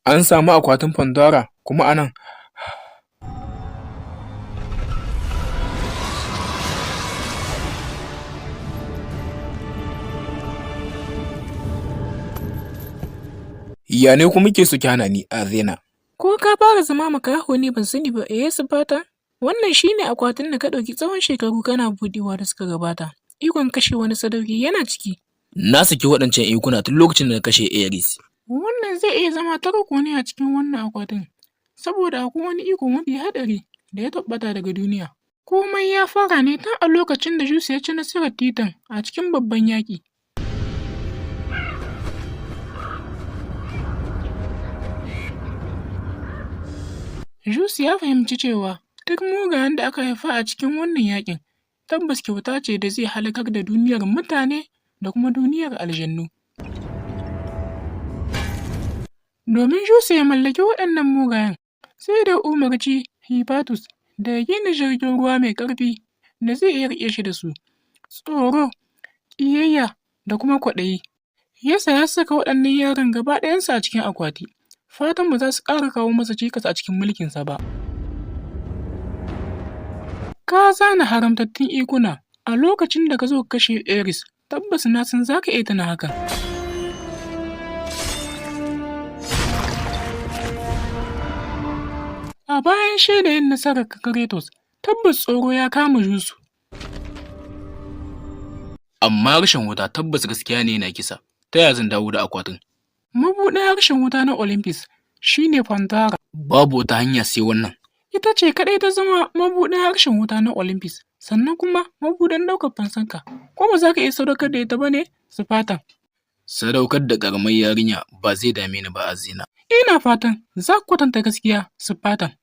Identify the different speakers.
Speaker 1: An samu akwatin Pandora kuma anan. Ya ne kuma ke so ki hana ni, Azena?
Speaker 2: Ko ka fara zama makaho ne ban sani ba, Sufata? Wannan shine akwatin da ka ɗauki tsawon shekaru kana buɗewa da suka gabata. Ikon kashe wani sadauki yana ciki.
Speaker 1: Na saki waɗancan ikuna tun lokacin da na kashe Ares.
Speaker 2: Wannan zai iya zama tarko ne a cikin wannan akwatin, saboda akwai wani iko mafi haɗari da ya tabbata daga duniya. Komai ya fara ne tun a lokacin da Zeus ya ci nasarar Titan a cikin babban yaƙi. Zeus ya fahimci cewa duk mugayen da aka haifa a cikin wannan yaƙin tabbas kyauta ce da zai halakar da duniyar mutane da kuma duniyar aljannu. Domin Zeus ya mallaki waɗannan mugayen, sai da umarci Hephaestus da ya gina jirgin ruwa mai ƙarfi da zai iya riƙe shi da su. Tsoro, ƙiyayya da kuma kwaɗayi yasa ya saka waɗannan yaran gaba ɗayansu a cikin akwati. Fatan ba za su ƙara kawo masa cikas a cikin mulkinsa ba. Ka zana haramtattun ikuna a lokacin da ka zo ka kashe Ares, tabbas na san za ka iya tuna hakan. A bayan shaida yin nasarar Kratos, tabbas tsoro ya kama Zeus.
Speaker 1: Amma harshen wuta tabbas gaskiya ne yana kisa. Ta yaya zan dawo da akwatin?
Speaker 2: Mabuɗin harshen wuta na Olympus shine Pandora.
Speaker 1: Babu wata hanya sai wannan.
Speaker 2: Ita ce kaɗai ta zama mabuɗin harshen wuta na Olympus, sannan kuma mabuɗin ɗaukar fansanka. Ko ba za ka iya sadaukar da ita ba ne, Sufatan?
Speaker 1: Sadaukar da ƙaramar yarinya ba zai dame ni ba, Azena.
Speaker 2: Ina fatan za ku kwatanta gaskiya, Sufatan.